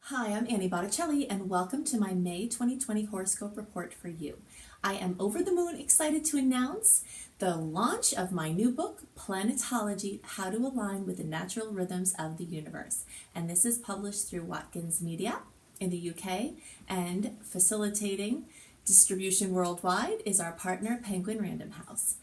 Hi, I'm Annie Botticelli, and welcome to my May 2020 horoscope report for you. I am over the moon excited to announce the launch of my new book, Planetology: How to Align with the Natural Rhythms of the Universe. And this is published through Watkins Media in the UK, and facilitating distribution worldwide is our partner, Penguin Random House.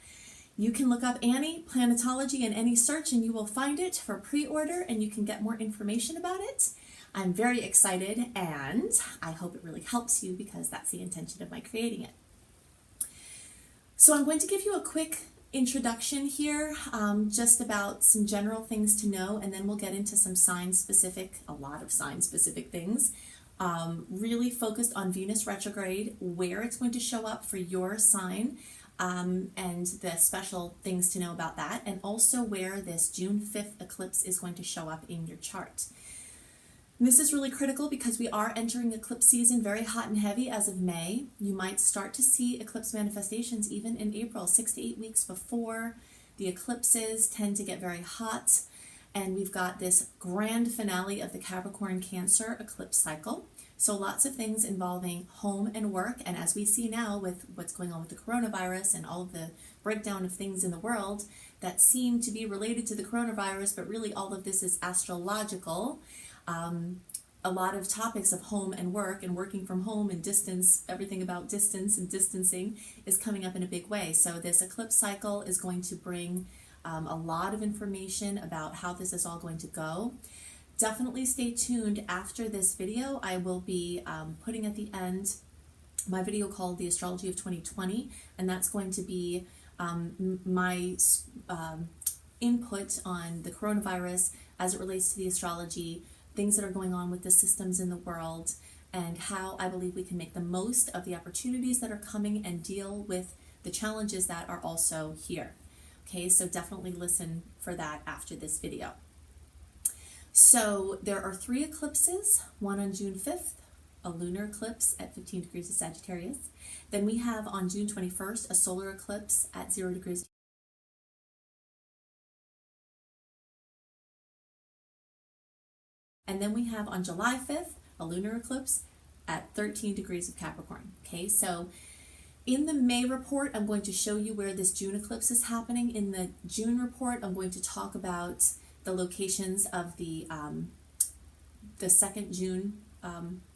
You can look up Annie Planetology in any search and you will find it for pre-order, and you can get more information about it. I'm very excited, and I hope it really helps you because that's the intention of my creating it. So I'm going to give you a quick introduction here, just about some general things to know, and then we'll get into some a lot of sign-specific things, really focused on Venus retrograde, where it's going to show up for your sign, and the special things to know about that, and also where this June 5th eclipse is going to show up in your chart. This is really critical because we are entering eclipse season very hot and heavy as of May. You might start to see eclipse manifestations even in April, 6 to 8 weeks before. The eclipses tend to get very hot, and we've got this grand finale of the Capricorn Cancer eclipse cycle. So lots of things involving home and work, and as we see now with what's going on with the coronavirus and all of the breakdown of things in the world that seem to be related to the coronavirus, but really all of this is astrological. A lot of topics of home and work and working from home and distance, everything about distance and distancing is coming up in a big way. So this eclipse cycle is going to bring a lot of information about how this is all going to go. Definitely stay tuned after this video. I will be putting at the end my video called The Astrology of 2020, and that's going to be my input on the coronavirus as it relates to the astrology, things that are going on with the systems in the world, and how I believe we can make the most of the opportunities that are coming and deal with the challenges that are also here. Okay, so definitely listen for that after this video. So there are 3 eclipses, one on June 5th, a lunar eclipse at 15 degrees of Sagittarius. Then we have on June 21st, a solar eclipse at 0 degrees. And then we have on July 5th, a lunar eclipse at 13 degrees of Capricorn. Okay, so in the May report, I'm going to show you where this June eclipse is happening. In the June report, I'm going to talk about the locations of the 2nd June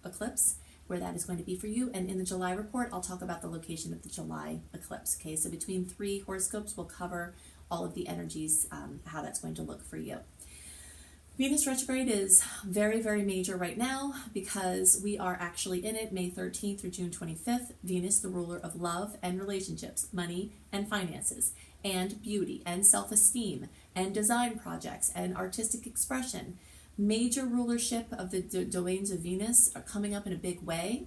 eclipse, where that is going to be for you. And in the July report, I'll talk about the location of the July eclipse. Okay, so between 3 horoscopes, we'll cover all of the energies, how that's going to look for you. Venus retrograde is very, very major right now because we are actually in it May 13th through June 25th. Venus, the ruler of love and relationships, money and finances, and beauty and self-esteem and design projects and artistic expression. Major rulership of the domains of Venus are coming up in a big way.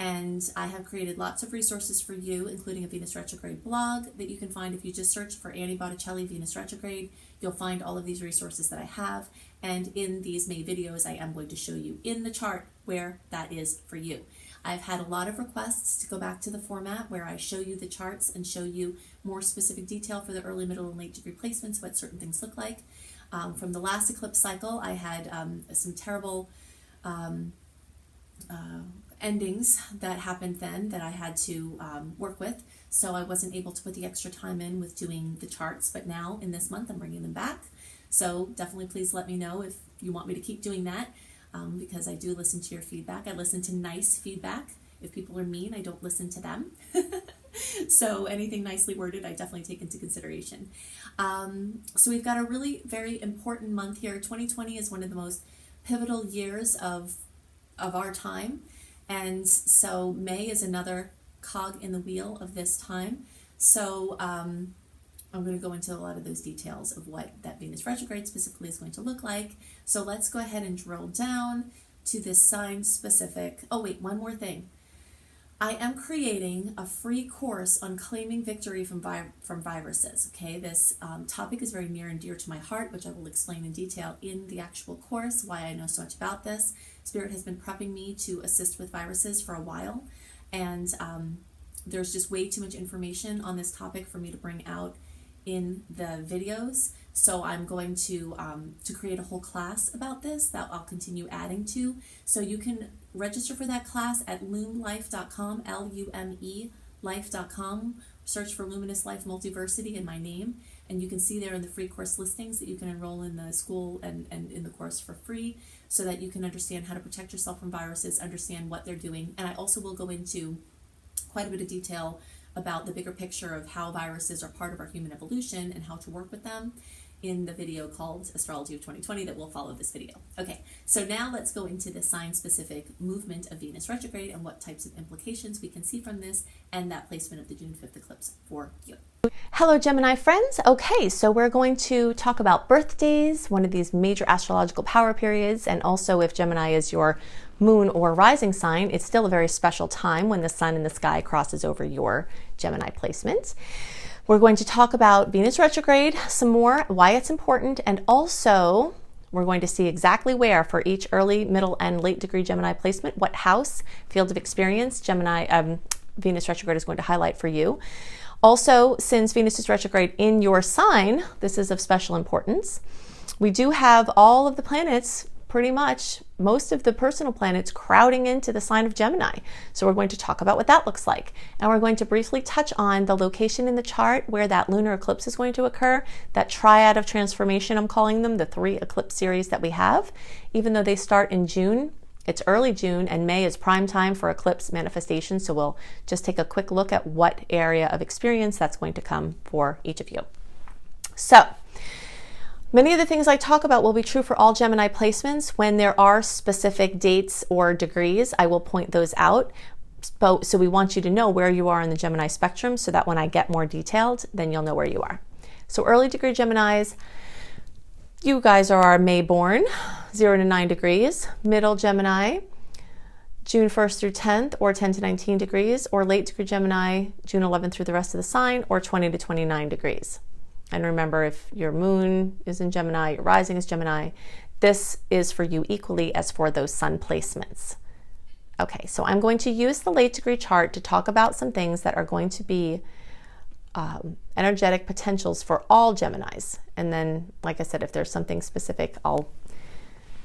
And I have created lots of resources for you, including a Venus retrograde blog that you can find if you just search for Annie Botticelli Venus retrograde. You'll find all of these resources that I have. And in these May videos, I am going to show you in the chart where that is for you. I've had a lot of requests to go back to the format where I show you the charts and show you more specific detail for the early, middle, and late degree placements, what certain things look like. From the last eclipse cycle, I had some terrible endings that happened then that I had to work with, so I wasn't able to put the extra time in with doing the charts, but now in this month I'm bringing them back. So definitely please let me know if you want me to keep doing that, because I do listen to your feedback. I listen to nice feedback. If people are mean, I don't listen to them. So anything nicely worded, I definitely take into consideration. So we've got a really very important month here. 2020 is one of the most pivotal years of our time. And so May is another cog in the wheel of this time. So I'm going to go into a lot of those details of what that Venus retrograde specifically is going to look like. So let's go ahead and drill down to this sign specific. Oh wait, one more thing. I am creating a free course on claiming victory from viruses. Okay, this topic is very near and dear to my heart, which I will explain in detail in the actual course, why I know so much about this. Spirit has been prepping me to assist with viruses for a while, and there's just way too much information on this topic for me to bring out in the videos. So I'm going to create a whole class about this that I'll continue adding to. So you can register for that class at lumelife.com, L-U-M-E life.com. Search for Luminous Life Multiversity in my name, and you can see there in the free course listings that you can enroll in the school and in the course for free, so that you can understand how to protect yourself from viruses, understand what they're doing. And I also will go into quite a bit of detail about the bigger picture of how viruses are part of our human evolution and how to work with them in the video called Astrology of 2020 that will follow this video. Okay, so now let's go into the sign-specific movement of Venus retrograde and what types of implications we can see from this and that placement of the June 5th eclipse for you. Hello Gemini friends. Okay, so we're going to talk about birthdays, one of these major astrological power periods, and also if Gemini is your moon or rising sign, it's still a very special time when the sun in the sky crosses over your Gemini placement. We're going to talk about Venus retrograde some more, why it's important, and also we're going to see exactly where for each early, middle, and late degree Gemini placement, what house, field of experience, Venus retrograde is going to highlight for you. Also, since Venus is retrograde in your sign, this is of special importance. We do have all of the planets, pretty much most of the personal planets, crowding into the sign of Gemini. So we're going to talk about what that looks like. And we're going to briefly touch on the location in the chart where that lunar eclipse is going to occur, that triad of transformation, I'm calling them, the 3 eclipse series that we have. Even though they start in June, it's early June, and May is prime time for eclipse manifestation. So we'll just take a quick look at what area of experience that's going to come for each of you. So, many of the things I talk about will be true for all Gemini placements. When there are specific dates or degrees, I will point those out. So we want you to know where you are in the Gemini spectrum so that when I get more detailed, then you'll know where you are. So early degree Geminis, you guys are May born, 0 to 9 degrees. Middle Gemini, June 1st through 10th, or 10 to 19 degrees. Or late degree Gemini, June 11th through the rest of the sign, or 20 to 29 degrees. And remember, if your moon is in Gemini, your rising is Gemini, this is for you equally as for those sun placements. Okay, so I'm going to use the late degree chart to talk about some things that are going to be energetic potentials for all Geminis. And then, like I said, if there's something specific,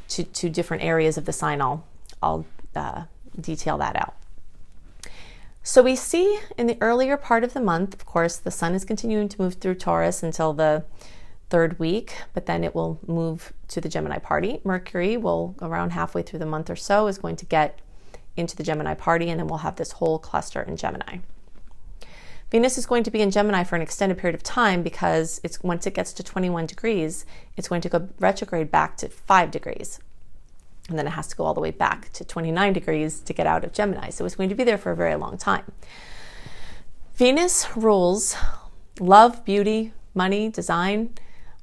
to different areas of the sign, I'll detail that out. So we see in the earlier part of the month, of course, the sun is continuing to move through Taurus until the 3rd week, but then it will move to the Gemini party. Mercury will, around halfway through the month or so, is going to get into the Gemini party, and then we'll have this whole cluster in Gemini. Venus is going to be in Gemini for an extended period of time because once it gets to 21 degrees, it's going to go retrograde back to 5 degrees. And then it has to go all the way back to 29 degrees to get out of Gemini. So it's going to be there for a very long time. Venus rules love, beauty, money, design,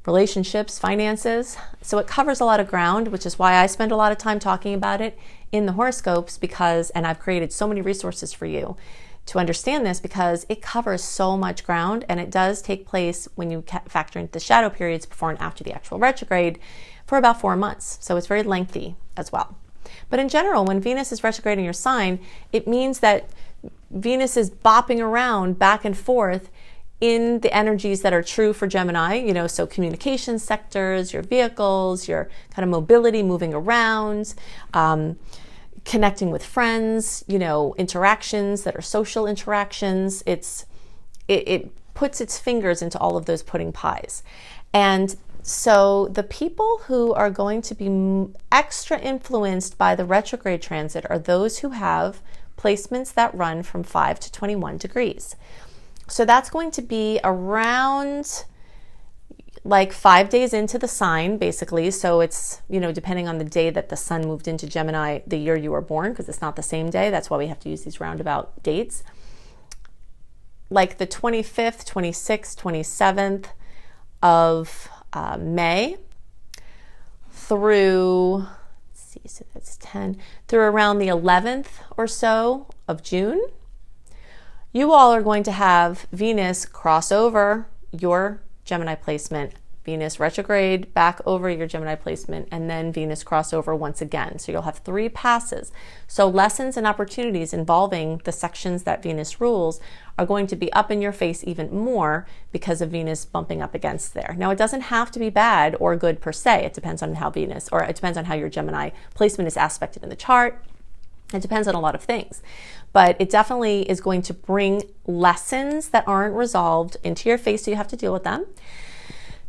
relationships, finances. So it covers a lot of ground, which is why I spend a lot of time talking about it in the horoscopes, and I've created so many resources for you to understand this because it covers so much ground, and it does take place when you factor into the shadow periods before and after the actual retrograde for about 4 months. So it's very lengthy as well. But in general, when Venus is retrograde in your sign, it means that Venus is bopping around back and forth in the energies that are true for Gemini, so communication sectors, your vehicles, your kind of mobility, moving around, connecting with friends, interactions that are social interactions. It puts its fingers into all of those pudding pies. And so the people who are going to be extra influenced by the retrograde transit are those who have placements that run from 5 to 21 degrees. So that's going to be around like 5 days into the sign, basically. So it's, depending on the day that the sun moved into Gemini, the year you were born, because it's not the same day. That's why we have to use these roundabout dates. Like the 25th, 26th, 27th of May through, let's see, so that's 10, through around the 11th or so of June, you all are going to have Venus cross over your Gemini placement Venus retrograde back over your Gemini placement, and then Venus crossover once again. So you'll have 3 passes. So lessons and opportunities involving the sections that Venus rules are going to be up in your face even more because of Venus bumping up against there. Now, it doesn't have to be bad or good per se. It depends on how Venus, or it depends on how your Gemini placement is aspected in the chart. It depends on a lot of things, but it definitely is going to bring lessons that aren't resolved into your face, so you have to deal with them.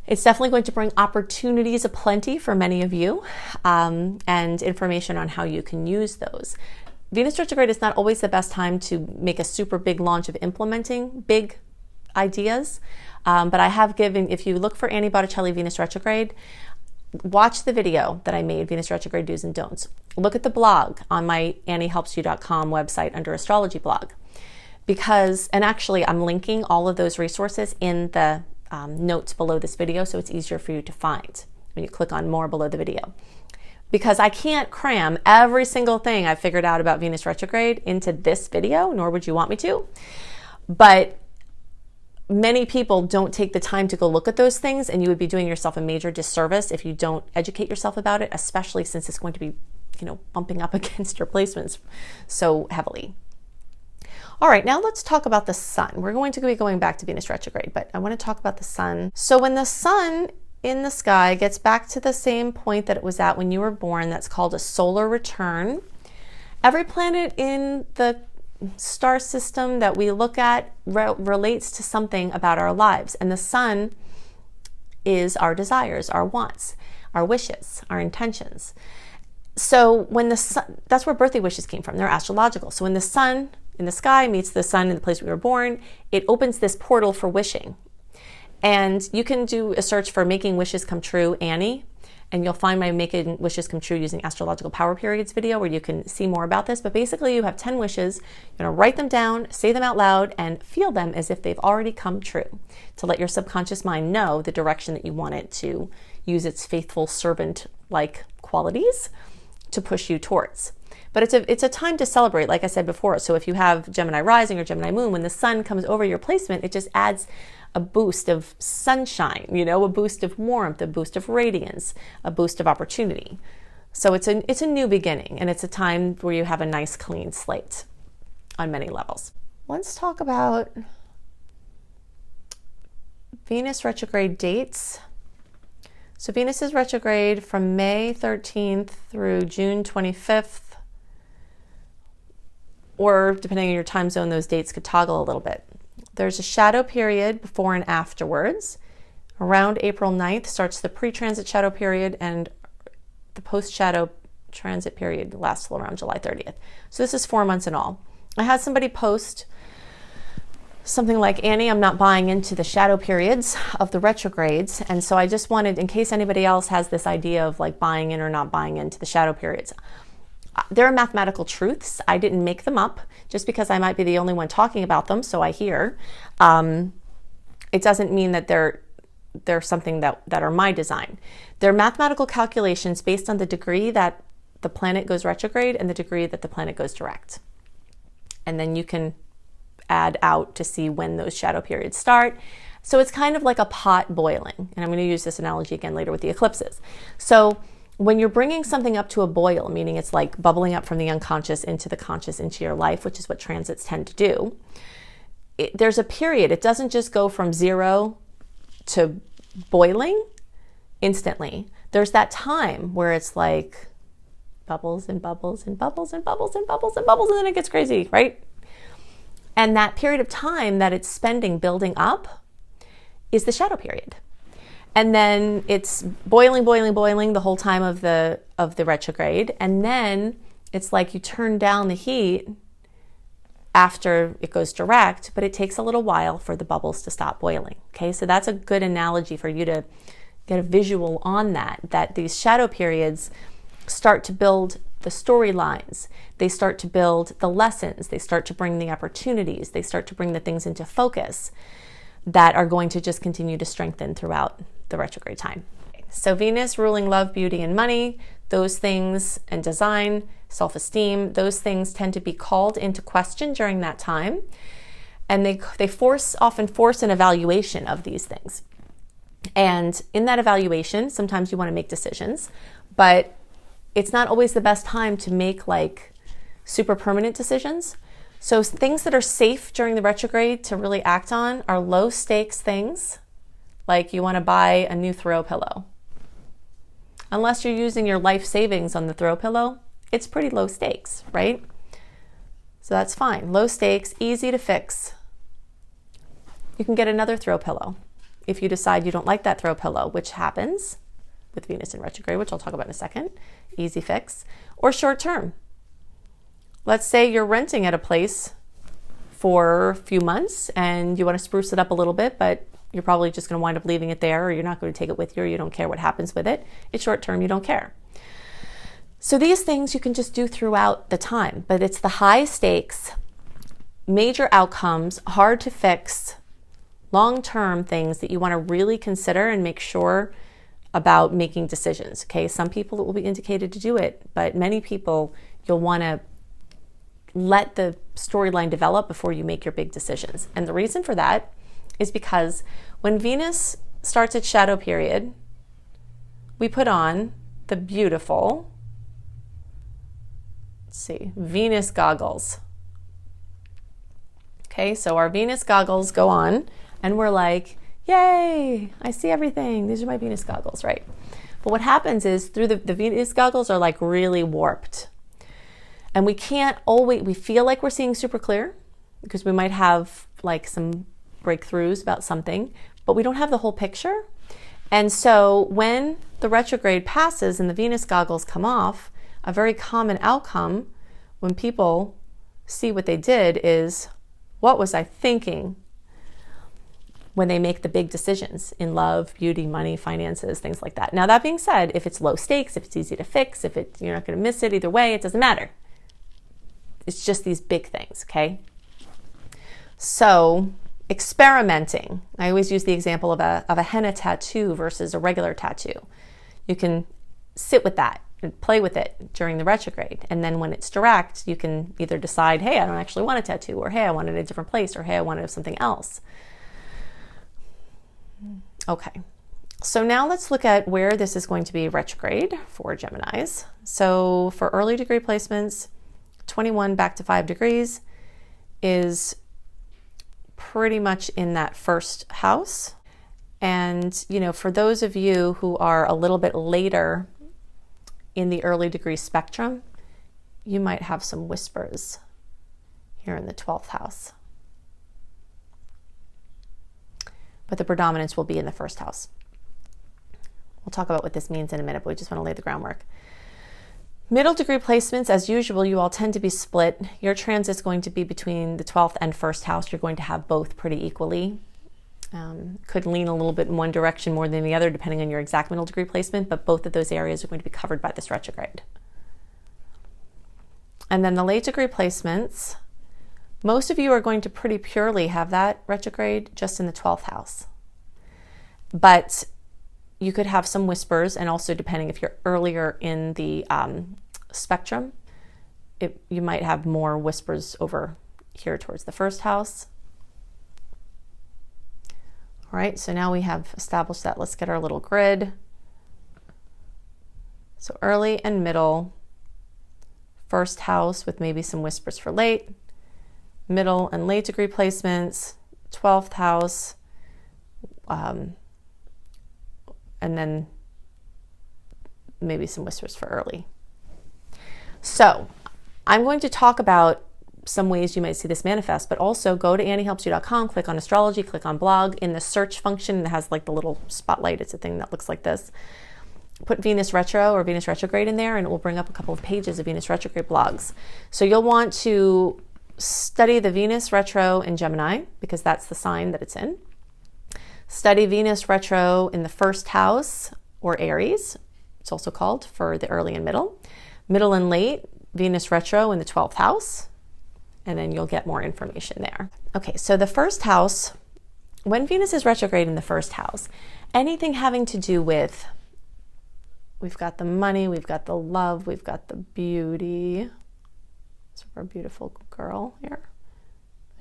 It's definitely going to bring opportunities aplenty for many of you, and information on how you can use those. Venus retrograde is not always the best time to make a super big launch of implementing big ideas, but I have given, if you look for Annie Botticelli Venus retrograde, watch the video that I made, Venus retrograde do's and don'ts. Look at the blog on my anniehelpsyou.com website under astrology blog, because, and actually I'm linking all of those resources in the notes below this video, so it's easier for you to find when you click on more below the video. Because I can't cram every single thing I've figured out about Venus retrograde into this video, nor would you want me to. But many people don't take the time to go look at those things, and you would be doing yourself a major disservice if you don't educate yourself about it, especially since it's going to be, bumping up against your placements so heavily. All right, now let's talk about the sun. We're going to be going back to Venus retrograde, but I want to talk about the sun. So when the sun in the sky gets back to the same point that it was at when you were born, that's called a solar return. Every planet in the star system that we look at relates to something about our lives, and the sun is our desires, our wants, our wishes, our intentions. So when the sun, that's where birthday wishes came from. They're astrological. So when the sun in the sky meets the sun in the place we were born, it opens this portal for wishing. And you can do a search for Making Wishes Come True, Annie, and you'll find my Making Wishes Come True using astrological power periods video where you can see more about this. But basically you have 10 wishes. You're going to write them down, say them out loud, and feel them as if they've already come true, to let your subconscious mind know the direction that you want it to use its faithful servant-like qualities to push you towards. But it's a time to celebrate, like I said before. So if you have Gemini rising or Gemini moon, when the sun comes over your placement, it just adds a boost of sunshine, a boost of warmth, a boost of radiance, a boost of opportunity. So it's a new beginning, and it's a time where you have a nice clean slate on many levels. Let's talk about Venus retrograde dates. So Venus is retrograde from May 13th through June 25th. Or depending on your time zone, those dates could toggle a little bit. There's a shadow period before and afterwards. Around April 9th starts the pre-transit shadow period, and the post-shadow transit period lasts till around July 30th. So this is 4 months in all. I had somebody post something like, Annie, I'm not buying into the shadow periods of the retrogrades. And so I just wanted, in case anybody else has this idea of like buying in or not buying into the shadow periods, there are mathematical truths. I didn't make them up just because I might be the only one talking about them, so I hear. It doesn't mean that they're something that are my design. They're mathematical calculations based on the degree that the planet goes retrograde and the degree that the planet goes direct. And then you can add out to see when those shadow periods start. So it's kind of like a pot boiling. And I'm going to use this analogy again later with the eclipses. So when you're bringing something up to a boil, meaning it's like bubbling up from the unconscious into the conscious into your life, which is what transits tend to do, there's a period. It doesn't just go from 0 to boiling instantly. There's that time where it's like bubbles and bubbles and bubbles and bubbles and bubbles and bubbles, and then it gets crazy, right? And that period of time that it's spending building up is the shadow period. And then it's boiling, boiling, boiling the whole time of the retrograde. And then it's like you turn down the heat after it goes direct, but it takes a little while for the bubbles to stop boiling. Okay, so that's a good analogy for you to get a visual on that these shadow periods start to build the storylines. They start to build the lessons. They start to bring the opportunities. They start to bring the things into focus that are going to just continue to strengthen throughout the retrograde time. So Venus ruling love, beauty, and money, those things, and design, self-esteem, those things tend to be called into question during that time. And they often force an evaluation of these things. And in that evaluation, sometimes you want to make decisions, but it's not always the best time to make like super permanent decisions. So things that are safe during the retrograde to really act on are low stakes things, like you want to buy a new throw pillow. Unless you're using your life savings on the throw pillow, it's pretty low stakes, right? So that's fine. Low stakes, easy to fix. You can get another throw pillow if you decide you don't like that throw pillow, which happens with Venus in retrograde, which I'll talk about in a second. Easy fix. Or short term. Let's say you're renting at a place for a few months and you want to spruce it up a little bit, but you're probably just going to wind up leaving it there, or you're not going to take it with you, or you don't care what happens with it. It's short term, you don't care. So these things you can just do throughout the time, but it's the high stakes, major outcomes, hard to fix, long-term things that you want to really consider and make sure about making decisions. Okay, some people it will be indicated to do it, but many people you'll want to let the storyline develop before you make your big decisions. And the reason for that is because when Venus starts its shadow period, we put on the beautiful, let's see, Venus goggles. Okay, so our Venus goggles go on and we're like, yay, I see everything. These are my Venus goggles, right? But what happens is through the Venus goggles are like really warped. And we can't always, we feel like we're seeing super clear because we might have like some breakthroughs about something, but we don't have the whole picture. And so when the retrograde passes and the Venus goggles come off, a very common outcome when people see what they did is, what was I thinking? When they make the big decisions in love, beauty, money, finances, things like that. Now, that being said, if it's low stakes, if it's easy to fix, if you're not going to miss it, either way, it doesn't matter. It's just these big things, okay? So, experimenting. I always use the example of a henna tattoo versus a regular tattoo. You can sit with that and play with it during the retrograde. And then when it's direct, you can either decide, hey, I don't actually want a tattoo, or hey, I want it in a different place, or hey, I want it something else. Okay, so now let's look at where this is going to be retrograde for Geminis. So for early degree placements, 21 back to 5 degrees is pretty much in that first house. And, you know, for those of you who are a little bit later in the early degree spectrum, you might have some whispers here in the 12th house. But the predominance will be in the first house. We'll talk about what this means in a minute, but we just want to lay the groundwork. Middle degree placements, as usual, you all tend to be split. Your transit's going to be between the 12th and first house. You're going to have both pretty equally. Could lean a little bit in one direction more than the other, depending on your exact middle degree placement, but both of those areas are going to be covered by this retrograde. And then the late degree placements, most of you are going to pretty purely have that retrograde just in the 12th house. But you could have some whispers, and also depending if you're earlier in the spectrum, you might have more whispers over here towards the first house. All right, so now we have established that. Let's get our little grid. So early and middle, first house with maybe some whispers for late, middle and late degree placements, 12th house, and then maybe some whispers for early. So I'm going to talk about some ways you might see this manifest, but also go to anniehelpsyou.com, click on astrology, click on blog. In the search function, it has like the little spotlight. It's a thing that looks like this. Put Venus Retro or Venus Retrograde in there, and it will bring up a couple of pages of Venus Retrograde blogs. So you'll want to study the Venus Retro in Gemini, because that's the sign that it's in. Study Venus Retro in the first house, or Aries, it's also called, for the early and middle. Middle and late, Venus Retro in the 12th house, and then you'll get more information there. Okay, so the first house, when Venus is retrograde in the first house, anything having to do with, we've got the money, we've got the love, we've got the beauty. So we're a beautiful girl here.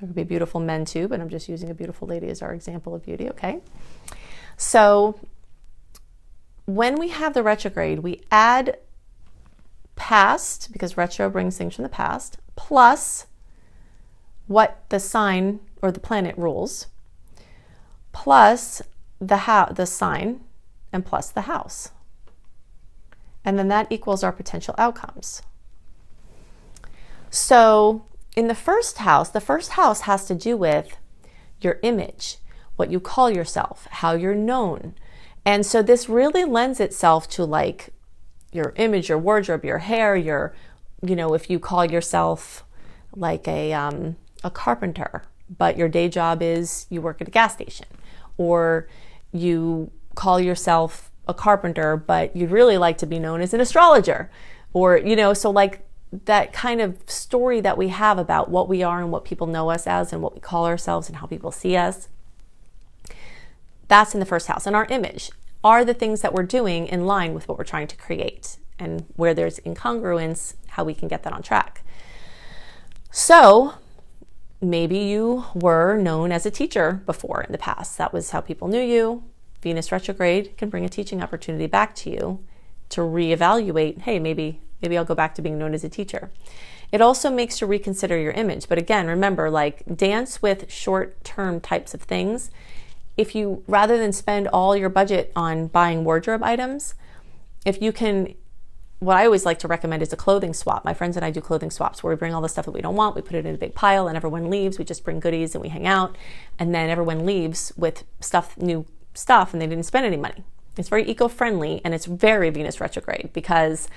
There could be beautiful men too, but I'm just using a beautiful lady as our example of beauty, okay? So when we have the retrograde, we add past, because retro brings things from the past, plus what the sign or the planet rules, plus the sign, and plus the house. And then that equals our potential outcomes. So in the first house has to do with your image, what you call yourself, how you're known. And so this really lends itself to like your image, your wardrobe, your hair, your, if you call yourself like a carpenter, but your day job is you work at a gas station, or you call yourself a carpenter, but you'd really like to be known as an astrologer, or, so like that kind of story that we have about what we are and what people know us as and what we call ourselves and how people see us. That's in the first house. And our image are the things that we're doing in line with what we're trying to create, and where there's incongruence, how we can get that on track. So maybe you were known as a teacher before in the past. That was how people knew you. Venus retrograde can bring a teaching opportunity back to you to reevaluate, hey, maybe I'll go back to being known as a teacher. It also makes you reconsider your image. But again, remember, like, dance with short-term types of things. If you, rather than spend all your budget on buying wardrobe items, if you can, what I always like to recommend is a clothing swap. My friends and I do clothing swaps where we bring all the stuff that we don't want, we put it in a big pile, and everyone leaves. We just bring goodies and we hang out, and then everyone leaves with new stuff, and they didn't spend any money. It's very eco-friendly, and it's very Venus retrograde because,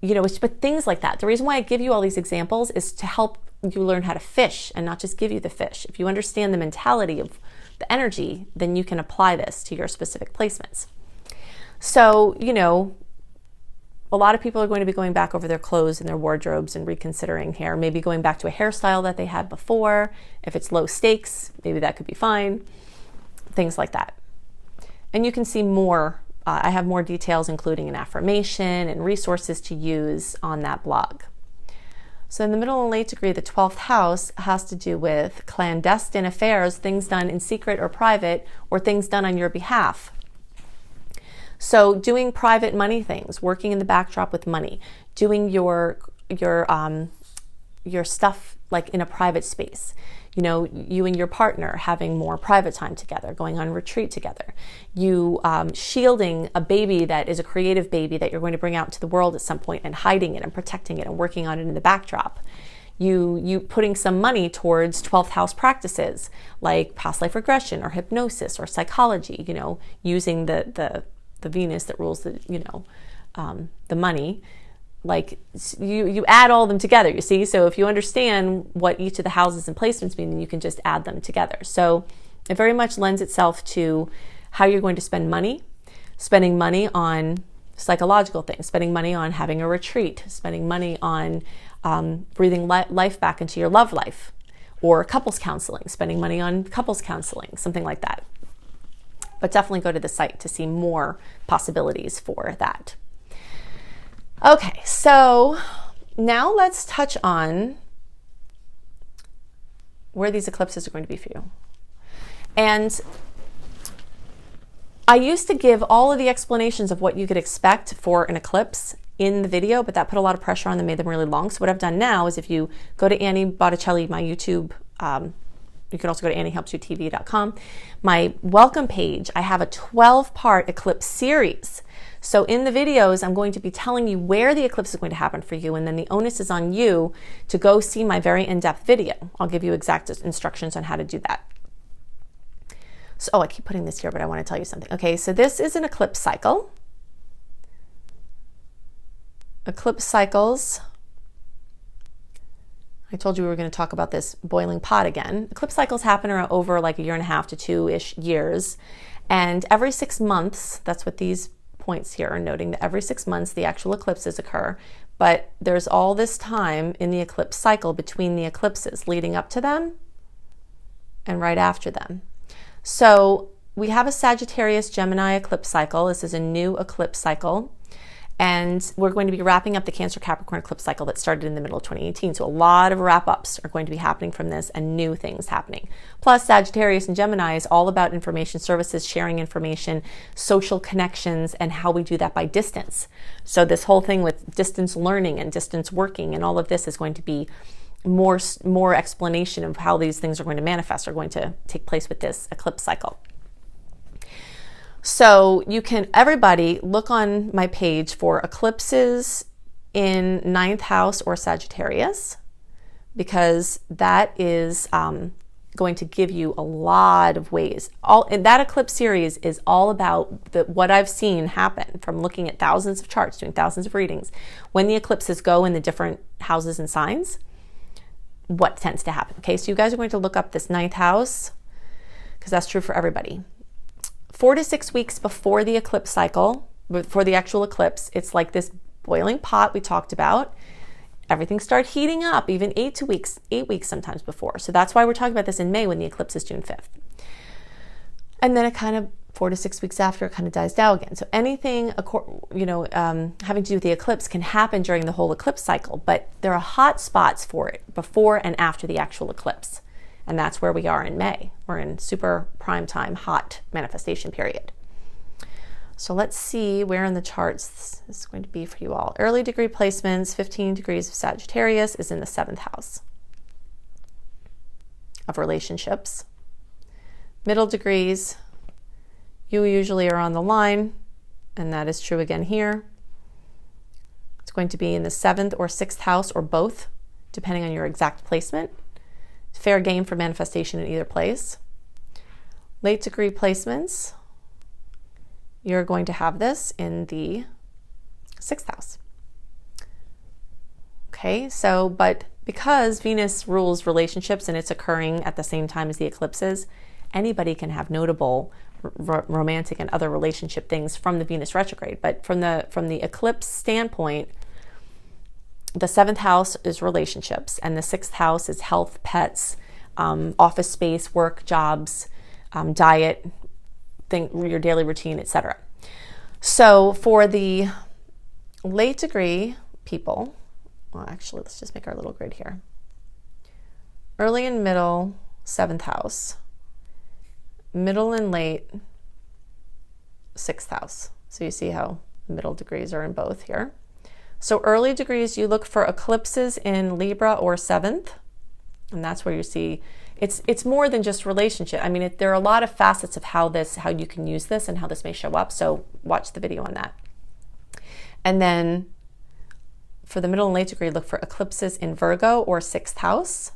but things like that. The reason why I give you all these examples is to help you learn how to fish and not just give you the fish. If you understand the mentality of the energy, then you can apply this to your specific placements. So, a lot of people are going to be going back over their clothes and their wardrobes and reconsidering hair, maybe going back to a hairstyle that they had before. If it's low stakes, maybe that could be fine. Things like that. And you can see more. I have more details, including an affirmation and resources to use on that blog. So in the middle and late degree, the 12th house has to do with clandestine affairs, things done in secret or private, or things done on your behalf. So doing private money things, working in the backdrop with money, doing your stuff like in a private space. You and your partner having more private time together, going on retreat together. You shielding a baby that is a creative baby that you're going to bring out into the world at some point, and hiding it and protecting it and working on it in the backdrop. You putting some money towards 12th house practices like past life regression or hypnosis or psychology, using the Venus that rules the money. Like you add all of them together, you see? So if you understand what each of the houses and placements mean, then you can just add them together. So it very much lends itself to how you're going to spend money, spending money on psychological things, spending money on having a retreat, spending money on breathing life back into your love life, or couples counseling, spending money on couples counseling, something like that. But definitely go to the site to see more possibilities for that. Okay, so now let's touch on where these eclipses are going to be for you. And I used to give all of the explanations of what you could expect for an eclipse in the video, but that put a lot of pressure on them, made them really long. So what I've done now is, if you go to Annie Botticelli, my YouTube, you can also go to AnnieHelpsYouTV.com. My welcome page, I have a 12-part eclipse series. So in the videos, I'm going to be telling you where the eclipse is going to happen for you, and then the onus is on you to go see my very in-depth video. I'll give you exact instructions on how to do that. So, I keep putting this here, but I want to tell you something. Okay, so this is an eclipse cycle. Eclipse cycles, I told you we were going to talk about this boiling pot again. Eclipse cycles happen over like 1.5 to 2-ish years. And every 6 months, that's what these points here are noting, that every 6 months the actual eclipses occur. But there's all this time in the eclipse cycle between the eclipses, leading up to them and right after them. So we have a Sagittarius Gemini eclipse cycle. This is a new eclipse cycle. And we're going to be wrapping up the Cancer Capricorn eclipse cycle that started in the middle of 2018. So a lot of wrap-ups are going to be happening from this and new things happening. Plus Sagittarius and Gemini is all about information services, sharing information, social connections, and how we do that by distance. So this whole thing with distance learning and distance working and all of this is going to be more explanation of how these things are going to manifest, are going to take place with this eclipse cycle. So you can, everybody, look on my page for eclipses in 9th house or Sagittarius, because that is going to give you a lot of ways. And that eclipse series is all about what I've seen happen from looking at thousands of charts, doing thousands of readings. When the eclipses go in the different houses and signs, what tends to happen. Okay, so you guys are going to look up this 9th house, because that's true for everybody. 4 to 6 weeks before the eclipse cycle, before the actual eclipse, it's like this boiling pot we talked about. Everything starts heating up, even 8 weeks sometimes before. So that's why we're talking about this in May when the eclipse is June 5th. And then it kind of 4 to 6 weeks after, it kind of dies down again. So anything, having to do with the eclipse can happen during the whole eclipse cycle, but there are hot spots for it before and after the actual eclipse. And that's where we are in May. We're in super prime time, hot manifestation period. So let's see where in the charts this is going to be for you all. Early degree placements, 15 degrees of Sagittarius is in the 7th house of relationships. Middle degrees, you usually are on the line, and that is true again here. It's going to be in the 7th or 6th house or both, depending on your exact placement. Fair game for manifestation in either place. Late degree placements, you're going to have this in the 6th house. Okay, so, but because Venus rules relationships and it's occurring at the same time as the eclipses, anybody can have notable romantic and other relationship things from the Venus retrograde. But from the eclipse standpoint, the 7th house is relationships, and the 6th house is health, pets, office space, work, jobs, diet, your daily routine, etc. So for the late degree people, well, actually, let's just make our little grid here. Early and middle, 7th house. Middle and late, 6th house. So you see how middle degrees are in both here. So early degrees, you look for eclipses in Libra or 7th, and that's where you see it's more than just relationship. I mean, there are a lot of facets of how you can use this and how this may show up. So watch the video on that. And then for the middle and late degree, look for eclipses in Virgo or 6th house,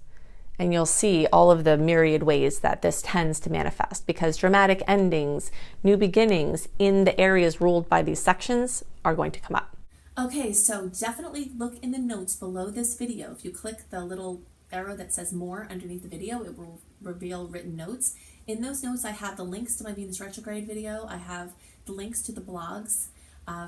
and you'll see all of the myriad ways that this tends to manifest, because dramatic endings, new beginnings in the areas ruled by these sections are going to come up. Okay, so definitely look in the notes below this video. If you click the little arrow that says more underneath the video, it will reveal written notes. In those notes, I have the links to my Venus retrograde video. I have the links to the blogs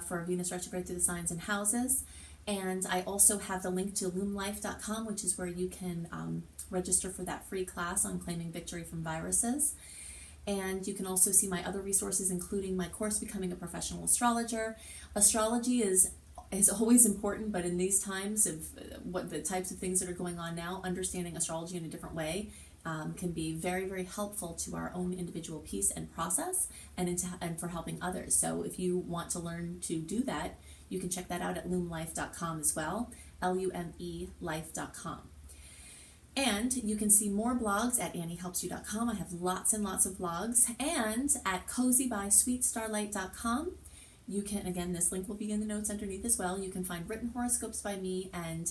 for Venus retrograde through the signs and houses. And I also have the link to loomlife.com, which is where you can register for that free class on claiming victory from viruses. And you can also see my other resources, including my course, Becoming a Professional Astrologer. Astrology is always important, but in these times of what the types of things that are going on now, understanding astrology in a different way can be very, very helpful to our own individual peace and process, and for helping others. So if you want to learn to do that, you can check that out at loomlife.com as well, LUME life.com. And you can see more blogs at anniehelpsyou.com. I have lots and lots of blogs. And at cozybysweetstarlight.com, you can, again, this link will be in the notes underneath as well. You can find written horoscopes by me and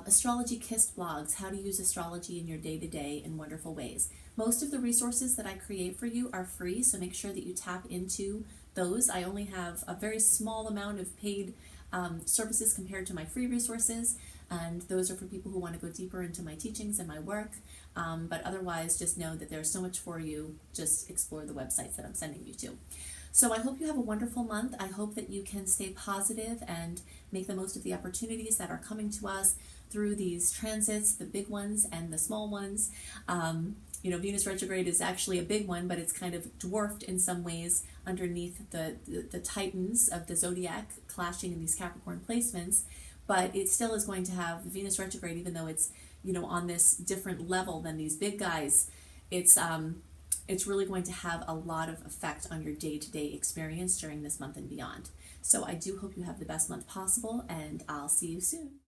astrology kissed blogs, how to use astrology in your day-to-day in wonderful ways. Most of the resources that I create for you are free, so make sure that you tap into those. I only have a very small amount of paid services compared to my free resources, and those are for people who want to go deeper into my teachings and my work. But otherwise, just know that there's so much for you. Just explore the websites that I'm sending you to. So I hope you have a wonderful month. I hope that you can stay positive and make the most of the opportunities that are coming to us through these transits, the big ones and the small ones. Venus retrograde is actually a big one, but it's kind of dwarfed in some ways underneath the titans of the zodiac clashing in these Capricorn placements. But it still is going to have Venus retrograde, even though it's, on this different level than these big guys. It's really going to have a lot of effect on your day-to-day experience during this month and beyond. So I do hope you have the best month possible, and I'll see you soon.